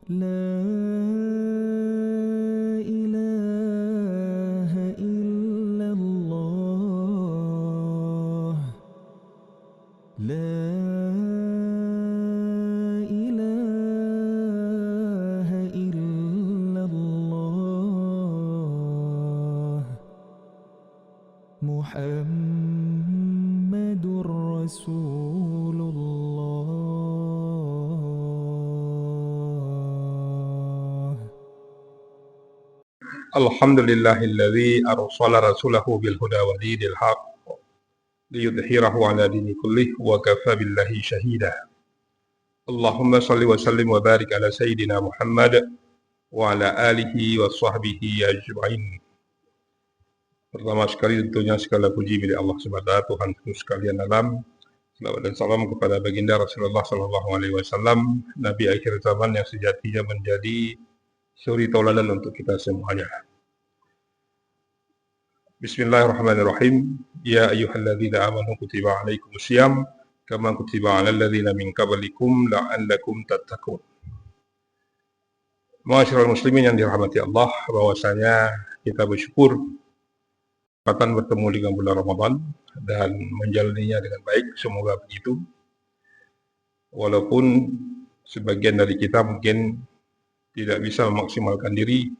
لا إله إلا الله. لا إله إلا الله. محمد رسول الله. Alhamdulillahilladzi arsala rasulahu bil huda wa dinil haq liyudhhirahu ala dini kullih wa kafa billahi syahida. Allahumma salli wa sallim wa barik ala sayyidina Muhammad wa ala alihi wa sahbihi ajma'in. Pertama sekali tentunya segala puji milik Allah Subhanahu Tuhan sekalian alam. Salawat dan salam kepada baginda Rasulullah sallallahu alaihi wasallam, nabi akhir zaman yang sejatinya menjadi suri tauladan untuk kita semuanya. Bismillahirrahmanirrahim. Ya ayyuhalladzina amanu kutiba alaikumusiyam kama kutiba alal ladzina min qablikum la'allakum tattaqun. Ma'asyiral muslimin yang dirahmati Allah, bahwasanya kita bersyukur kesempatan bertemu dengan bulan Ramadan dan menjalaninya dengan baik, semoga begitu. Walaupun sebagian dari kita mungkin tidak bisa memaksimalkan diri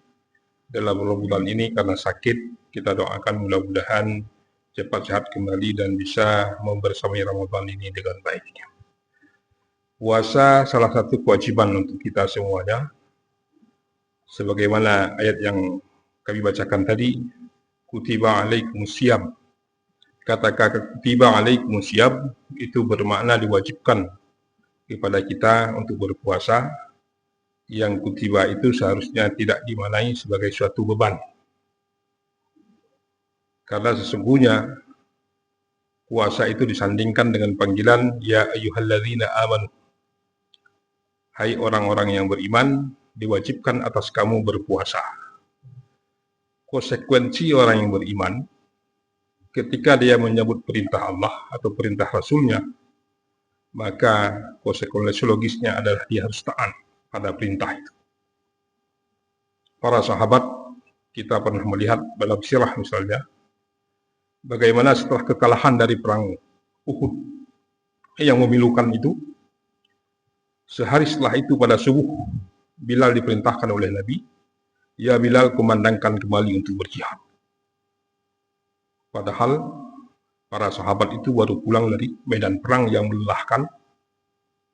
dalam bulan ini karena sakit, kita doakan mudah-mudahan cepat sehat kembali dan bisa membersamai Ramadan ini dengan baik. Puasa salah satu kewajiban untuk kita semuanya. Sebagaimana ayat yang kami bacakan tadi, kutiba alaikumusiyam. Kata kutiba alaikumusiyam itu bermakna diwajibkan kepada kita untuk berpuasa. Yang kutiba itu seharusnya tidak dimaknai sebagai suatu beban. Karena sesungguhnya puasa itu disandingkan dengan panggilan ya ayyuhalladzina amanu. Hai orang-orang yang beriman, diwajibkan atas kamu berpuasa. Konsekuensi orang yang beriman ketika dia menyebut perintah Allah atau perintah Rasulnya, maka konsekuensi logisnya adalah dia harus taat pada perintah itu. Para sahabat kita pernah melihat dalam sirah misalnya, bagaimana setelah kekalahan dari perang Uhud yang memilukan itu, sehari setelah itu pada subuh, Bilal diperintahkan oleh Nabi, ya Bilal kumandangkan kembali untuk berjihad. Padahal para sahabat itu baru pulang dari medan perang yang melelahkan,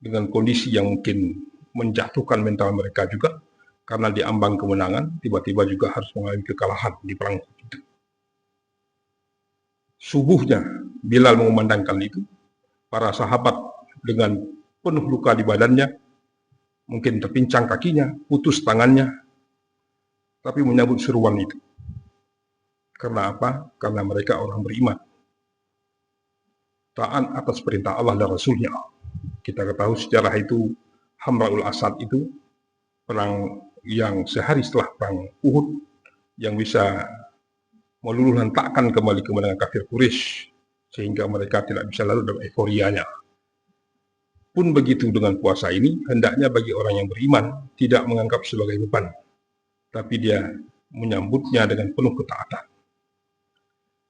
dengan kondisi yang mungkin menjatuhkan mental mereka juga, karena diambang kemenangan, tiba-tiba juga harus mengalami kekalahan di perang itu. Subuhnya Bilal mengumandangkan itu, para sahabat dengan penuh luka di badannya, mungkin terpincang kakinya, putus tangannya, tapi menyambut seruan itu. Karena apa? Karena mereka orang beriman, taat atas perintah Allah dan Rasulnya. Kita ketahui sejarah itu, Hamraul Asad itu perang yang sehari setelah perang Uhud yang bisa meluluh lantakkan kembali kemenangan kafir Quraisy sehingga mereka tidak bisa lalu dalam euforianya. Pun begitu dengan puasa ini, hendaknya bagi orang yang beriman tidak menganggap sebagai beban, tapi dia menyambutnya dengan penuh ketaatan.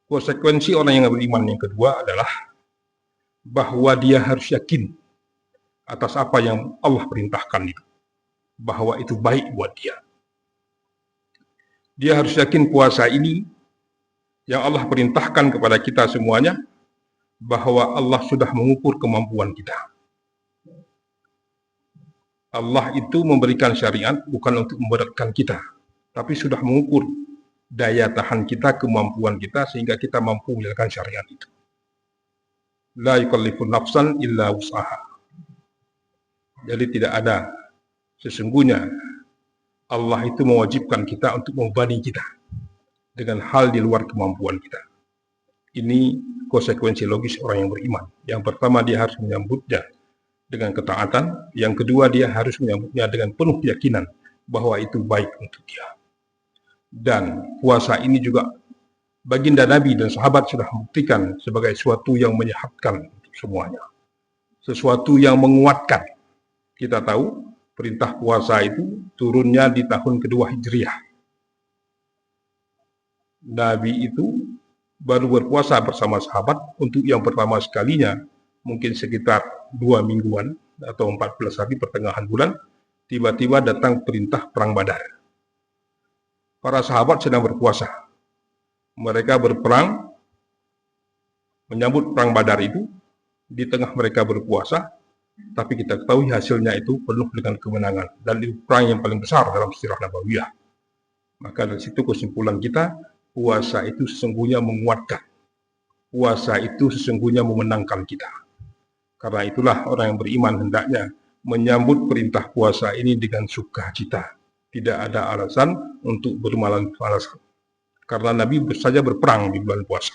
Konsekuensi orang yang beriman yang kedua adalah bahwa dia harus yakin atas apa yang Allah perintahkan itu, bahwa itu baik buat dia. Dia harus yakin puasa ini yang Allah perintahkan kepada kita semuanya, bahwa Allah sudah mengukur kemampuan kita. Allah itu memberikan syariat bukan untuk memberatkan kita, tapi sudah mengukur daya tahan kita, kemampuan kita, sehingga kita mampu menjalankan syariat itu. La yukallifu nafsan illa wus'aha. Jadi tidak ada, sesungguhnya Allah itu mewajibkan kita untuk membebani kita dengan hal di luar kemampuan kita. Ini konsekuensi logis orang yang beriman. Yang pertama, dia harus menyambutnya dengan ketaatan. Yang kedua, dia harus menyambutnya dengan penuh keyakinan bahwa itu baik untuk dia. Dan puasa ini juga baginda Nabi dan sahabat sudah membuktikan sebagai sesuatu yang menyehatkan untuk semuanya, sesuatu yang menguatkan. Kita tahu perintah puasa itu turunnya di tahun kedua Hijriah. Nabi itu baru berpuasa bersama sahabat untuk yang pertama sekalinya, mungkin sekitar 2 mingguan atau 14 hari pertengahan bulan, tiba-tiba datang perintah perang Badar. Para sahabat sedang berpuasa. Mereka berperang, menyambut perang Badar itu, di tengah mereka berpuasa, tapi kita ketahui hasilnya itu penuh dengan kemenangan, dan itu perang yang paling besar dalam sejarah Nabawiyah. Maka dari situ kesimpulan kita, puasa itu sesungguhnya menguatkan. Puasa itu sesungguhnya memenangkan kita. Karena itulah orang yang beriman hendaknya menyambut perintah puasa ini dengan sukacita. Tidak ada alasan untuk bermalas-malasan. Karena Nabi saja berperang di bulan puasa.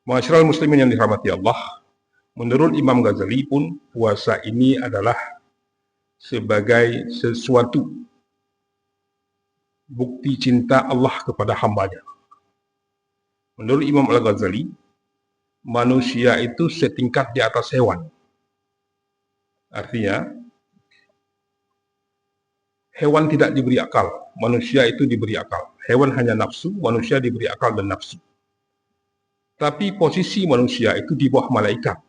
Ma'asyiral muslimin yang dirahmati Allah, menurut Imam Ghazali pun puasa ini adalah sebagai sesuatu bukti cinta Allah kepada hambanya. Menurut Imam Al-Ghazali, manusia itu setingkat di atas hewan. Artinya, hewan tidak diberi akal, manusia itu diberi akal. Hewan hanya nafsu, manusia diberi akal dan nafsu. Tapi posisi manusia itu di bawah malaikat.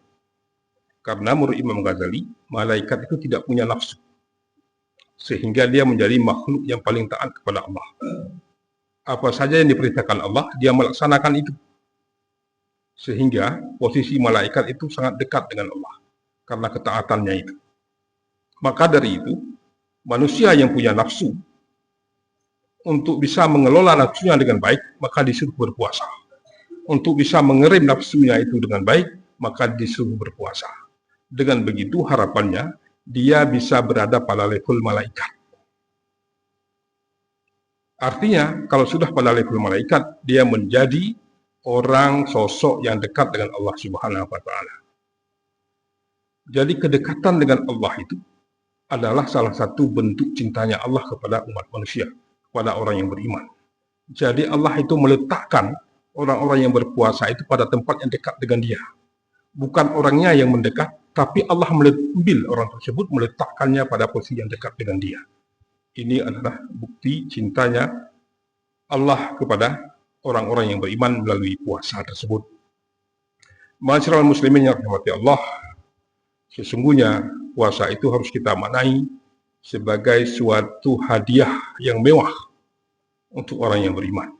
Karena menurut Imam Ghazali, malaikat itu tidak punya nafsu. Sehingga dia menjadi makhluk yang paling taat kepada Allah. Apa saja yang diperintahkan Allah, dia melaksanakan itu. Sehingga posisi malaikat itu sangat dekat dengan Allah. Karena ketaatannya itu. Maka dari itu, manusia yang punya nafsu, untuk bisa mengelola nafsunya dengan baik, maka disuruh berpuasa. Untuk bisa mengerem nafsunya itu dengan baik, maka disuruh berpuasa. Dengan begitu harapannya, dia bisa berada pada level malaikat. Artinya, kalau sudah pada level malaikat, dia menjadi orang sosok yang dekat dengan Allah Subhanahu wa Ta'ala. Jadi kedekatan dengan Allah itu adalah salah satu bentuk cintanya Allah kepada umat manusia, kepada orang yang beriman. Jadi Allah itu meletakkan orang-orang yang berpuasa itu pada tempat yang dekat dengan dia. Bukan orangnya yang mendekat, tapi Allah mengambil orang tersebut, meletakkannya pada posisi yang dekat dengan dia. Ini adalah bukti cintanya Allah kepada orang-orang yang beriman melalui puasa tersebut. Ma'asyiral muslimin yang dirahmati Allah, sesungguhnya puasa itu harus kita maknai sebagai suatu hadiah yang mewah untuk orang yang beriman.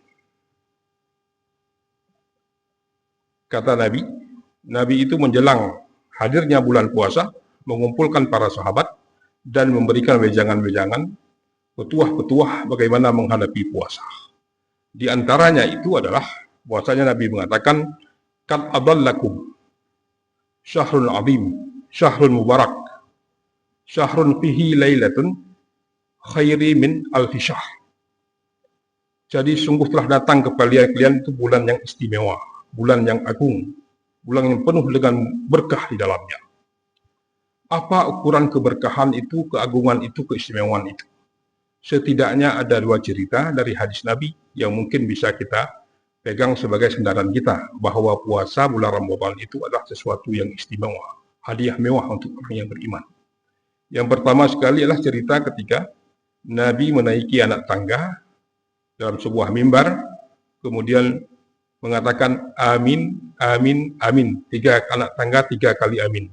Kata Nabi itu menjelang hadirnya bulan puasa, mengumpulkan para sahabat dan memberikan wejangan-wejangan, petuah-petuah bagaimana menghadapi puasa. Di antaranya itu adalah puasanya Nabi mengatakan, "Qad adallakum syahrun azim, syahrun mubarak, syahrun fihi lailatun khairi min alfi syahr." Jadi sungguh telah datang kepada kalian itu bulan yang istimewa, bulan yang agung, bulan yang penuh dengan berkah di dalamnya. Apa ukuran keberkahan itu, keagungan itu, keistimewaan itu? Setidaknya ada 2 cerita dari hadis Nabi yang mungkin bisa kita pegang sebagai sandaran kita, bahwa puasa bulan Ramadan itu adalah sesuatu yang istimewa, hadiah mewah untuk orang yang beriman. Yang pertama sekali adalah cerita ketika Nabi menaiki anak tangga dalam sebuah mimbar, kemudian mengatakan amin, amin, amin. 3 anak tangga 3 kali amin.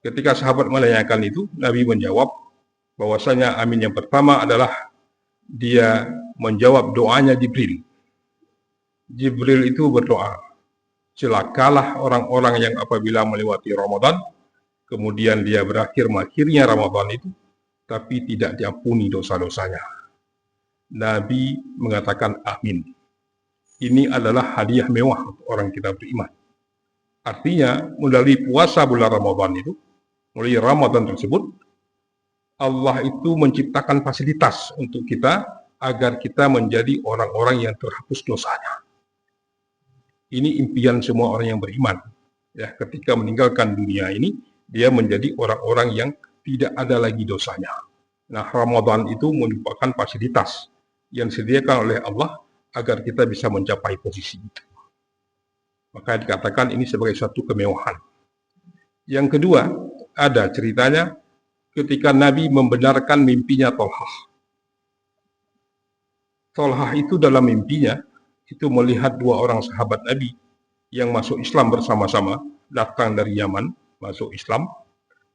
Ketika sahabat menanyakan itu, Nabi menjawab bahwasanya amin yang pertama adalah dia menjawab doanya Jibril. Jibril itu berdoa, celakalah orang-orang yang apabila melewati Ramadan, kemudian dia akhirnya Ramadan itu, tapi tidak diampuni dosa-dosanya. Nabi mengatakan amin. Ini adalah hadiah mewah untuk orang kita beriman. Artinya, melalui puasa bulan Ramadan itu, melalui Ramadan tersebut, Allah itu menciptakan fasilitas untuk kita agar kita menjadi orang-orang yang terhapus dosanya. Ini impian semua orang yang beriman. Ya, ketika meninggalkan dunia ini, dia menjadi orang-orang yang tidak ada lagi dosanya. Nah, Ramadan itu merupakan fasilitas yang disediakan oleh Allah agar kita bisa mencapai posisi itu. Maka dikatakan ini sebagai suatu kemewahan. Yang kedua, ada ceritanya ketika Nabi membenarkan mimpinya Tolhah. Tolhah itu dalam mimpinya itu melihat dua orang sahabat Nabi yang masuk Islam bersama-sama, datang dari Yaman, masuk Islam.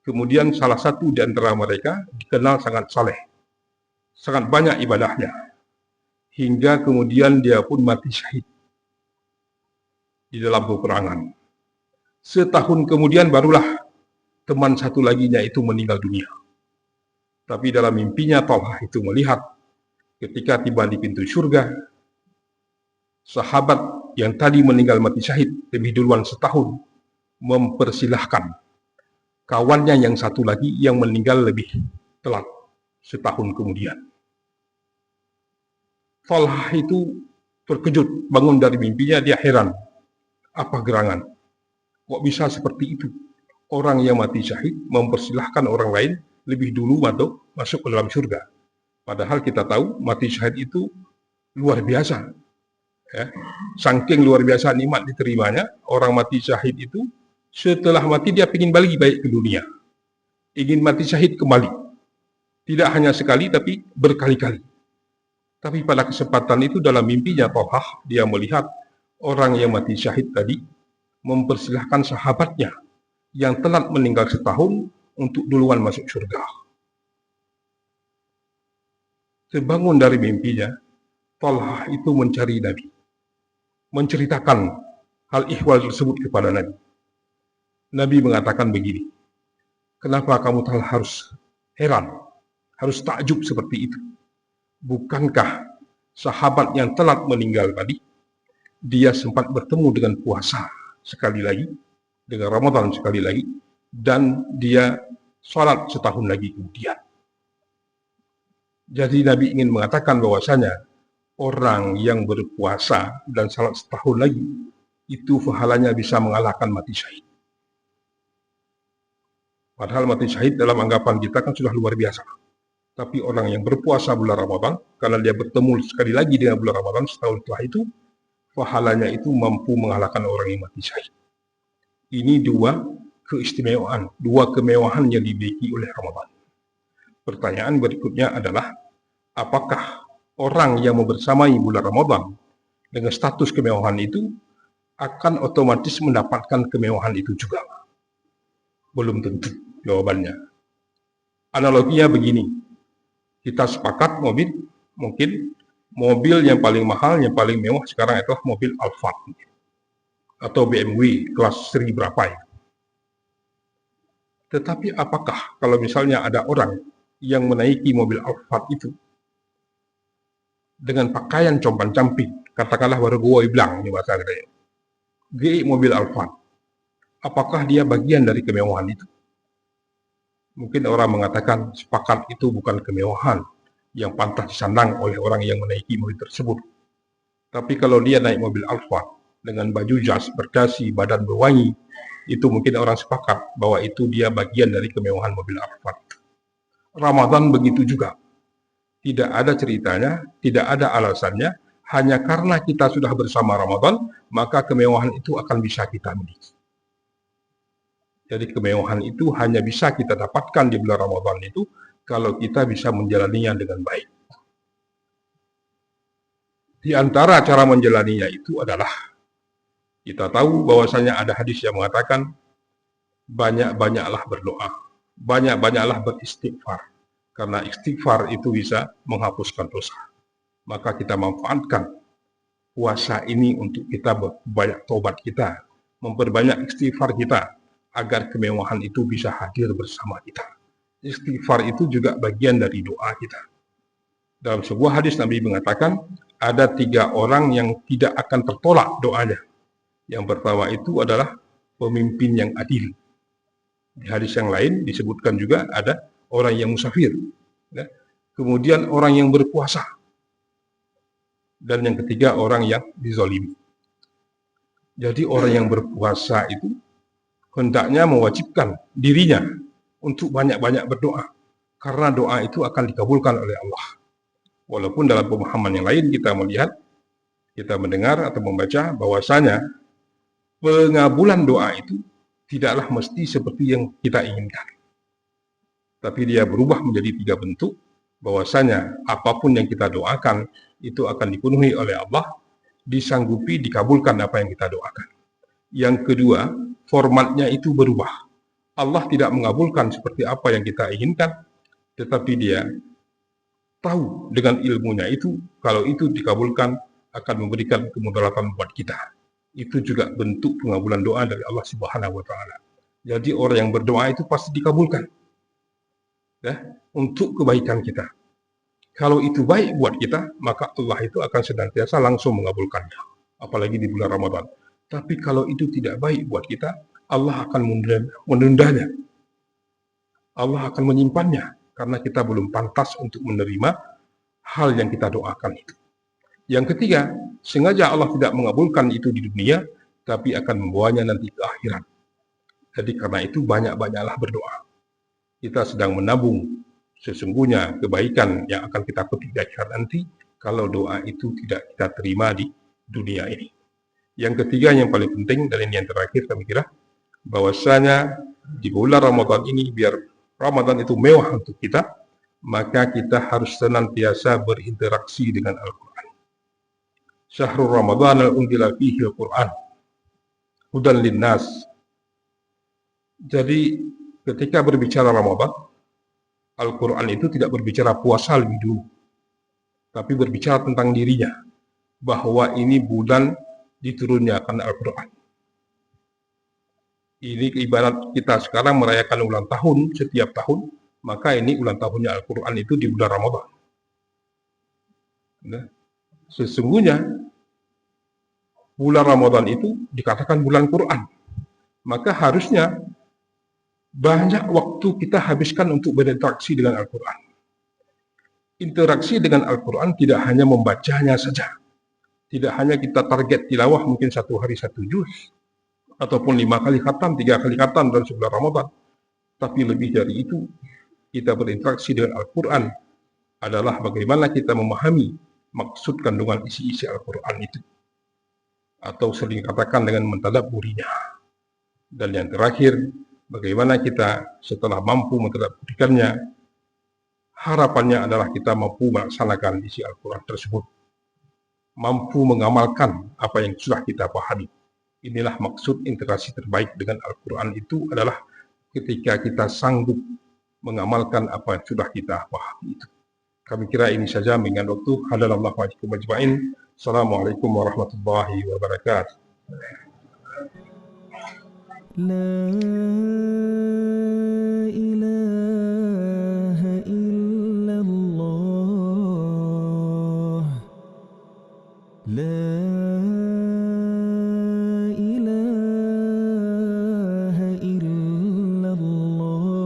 Kemudian salah satu di antara mereka dikenal sangat saleh, sangat banyak ibadahnya, hingga kemudian dia pun mati syahid di dalam peperangan. Setahun kemudian barulah teman satu laginya itu meninggal dunia. Tapi dalam mimpinya Tolhah itu melihat ketika tiba di pintu surga, sahabat yang tadi meninggal mati syahid lebih duluan setahun mempersilahkan kawannya yang satu lagi yang meninggal lebih telat setahun kemudian. Tolhah itu terkejut, bangun dari mimpinya, dia heran. Apa gerangan? Kok bisa seperti itu? Orang yang mati syahid mempersilahkan orang lain lebih dulu masuk ke dalam surga. Padahal kita tahu mati syahid itu luar biasa. Ya. Saking luar biasa nikmat diterimanya, orang mati syahid itu setelah mati dia ingin balik ke dunia. Ingin mati syahid kembali. Tidak hanya sekali tapi berkali-kali. Tapi pada kesempatan itu dalam mimpinya Tolhah, dia melihat orang yang mati syahid tadi mempersilahkan sahabatnya yang telat meninggal setahun untuk duluan masuk surga. Terbangun dari mimpinya, Tolhah itu mencari Nabi, menceritakan hal ihwal tersebut kepada Nabi. Nabi mengatakan begini, kenapa kamu harus heran, harus takjub seperti itu? Bukankah sahabat yang telat meninggal tadi, dia sempat bertemu dengan puasa sekali lagi, dengan Ramadan sekali lagi, dan dia sholat setahun lagi kemudian. Jadi Nabi ingin mengatakan bahwasanya orang yang berpuasa dan sholat setahun lagi, itu pahalanya bisa mengalahkan mati syahid. Padahal mati syahid dalam anggapan kita kan sudah luar biasa. Tapi orang yang berpuasa bulan Ramadan, karena dia bertemu sekali lagi dengan bulan Ramadan setahun setelah itu, pahalanya itu mampu mengalahkan orang yang mati syahid. Ini dua keistimewaan, dua kemewahan yang dimiliki oleh Ramadan. Pertanyaan berikutnya adalah, apakah orang yang membersamai bulan Ramadan dengan status kemewahan itu akan otomatis mendapatkan kemewahan itu juga? Belum tentu jawabannya. Analoginya begini, kita sepakat mungkin mobil yang paling mahal, yang paling mewah sekarang adalah mobil Alphard atau BMW kelas seri berapa ya. Tetapi apakah kalau misalnya ada orang yang menaiki mobil Alphard itu dengan pakaian compan-camping, katakanlah baru gue bilang, ini bahasa katanya, GI mobil Alphard, apakah dia bagian dari kemewahan itu? Mungkin orang mengatakan sepakat itu bukan kemewahan yang pantas disandang oleh orang yang menaiki mobil tersebut. Tapi kalau dia naik mobil Alphard dengan baju jas, berdasi, badan berwangi, itu mungkin orang sepakat bahwa itu dia bagian dari kemewahan mobil Alphard. Ramadan begitu juga. Tidak ada ceritanya, tidak ada alasannya, hanya karena kita sudah bersama Ramadan, maka kemewahan itu akan bisa kita miliki. Jadi kemewahan itu hanya bisa kita dapatkan di bulan Ramadan itu kalau kita bisa menjalaninya dengan baik. Di antara cara menjalaninya itu adalah kita tahu bahwasanya ada hadis yang mengatakan banyak-banyaklah berdoa, banyak-banyaklah beristighfar. Karena istighfar itu bisa menghapuskan dosa. Maka kita manfaatkan puasa ini untuk kita berbanyak tobat kita, memperbanyak istighfar kita, agar kemewahan itu bisa hadir bersama kita. Istighfar itu juga bagian dari doa kita. Dalam sebuah hadis Nabi mengatakan, ada 3 orang yang tidak akan tertolak doanya. Yang pertama itu adalah pemimpin yang adil. Di hadis yang lain disebutkan juga ada orang yang musafir. Ya. Kemudian orang yang berpuasa. Dan yang ketiga orang yang dizalimi. Jadi orang yang berpuasa itu hendaknya mewajibkan dirinya untuk banyak-banyak berdoa. Karena doa itu akan dikabulkan oleh Allah. Walaupun dalam pemahaman yang lain kita melihat, kita mendengar atau membaca bahwasanya pengabulan doa itu tidaklah mesti seperti yang kita inginkan. Tapi dia berubah menjadi 3 bentuk, bahwasanya apapun yang kita doakan itu akan dipenuhi oleh Allah, disanggupi, dikabulkan apa yang kita doakan. Yang kedua, formatnya itu berubah. Allah tidak mengabulkan seperti apa yang kita inginkan, tetapi dia tahu dengan ilmunya itu, kalau itu dikabulkan akan memberikan kemudaratan buat kita. Itu juga bentuk pengabulan doa dari Allah Subhanahu wa Ta'ala. Jadi orang yang berdoa itu pasti dikabulkan, ya, untuk kebaikan kita. Kalau itu baik buat kita, maka Allah itu akan senantiasa langsung mengabulkannya, apalagi di bulan Ramadan. Tapi kalau itu tidak baik buat kita, Allah akan menundanya. Allah akan menyimpannya, karena kita belum pantas untuk menerima hal yang kita doakan itu. Yang ketiga, sengaja Allah tidak mengabulkan itu di dunia, tapi akan membawanya nanti ke akhirat. Jadi karena itu banyak-banyaklah berdoa. Kita sedang menabung sesungguhnya kebaikan yang akan kita petik di akhirat nanti, kalau doa itu tidak kita terima di dunia ini. Yang ketiga yang paling penting, dan ini yang terakhir kami kira, bahwasanya di bulan Ramadan ini, biar Ramadan itu mewah untuk kita, maka kita harus senantiasa berinteraksi dengan Al-Quran. Syahrul Ramadan al-unzila fihi al-Quran hudan linnas. Jadi ketika berbicara Ramadan, Al-Quran itu tidak berbicara puasa lebih dulu, tapi berbicara tentang dirinya, bahwa ini bulan diturunnya akan Al-Quran. Ini ibarat kita sekarang merayakan ulang tahun setiap tahun, maka ini ulang tahunnya Al-Quran itu di bulan Ramadan. Nah, sesungguhnya bulan Ramadan itu dikatakan bulan Quran, maka harusnya banyak waktu kita habiskan untuk berinteraksi dengan Al-Quran. Interaksi dengan Al-Quran tidak hanya membacanya saja, tidak hanya kita target tilawah mungkin 1 hari 1 juz, ataupun 5 kali khatam, 3 kali khatam dalam sebulan Ramadan. Tapi lebih dari itu, kita berinteraksi dengan Al-Quran adalah bagaimana kita memahami maksud kandungan isi-isi Al-Quran itu, atau sering katakan dengan mentadabburinya. Dan yang terakhir, bagaimana kita setelah mampu mentadabburikannya, harapannya adalah kita mampu melaksanakan isi Al-Quran tersebut, mampu mengamalkan apa yang sudah kita pahami. Inilah maksud integrasi terbaik dengan Al-Quran itu adalah ketika kita sanggup mengamalkan apa yang sudah kita pahami itu. Kami kira ini saja mengingat waktu. Hadanallahu wa iyyakum ajma'in. Assalamualaikum warahmatullahi wabarakatuh. لا إله إلا الله لا إله إلا الله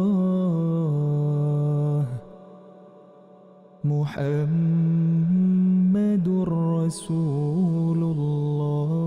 محمد رسول الله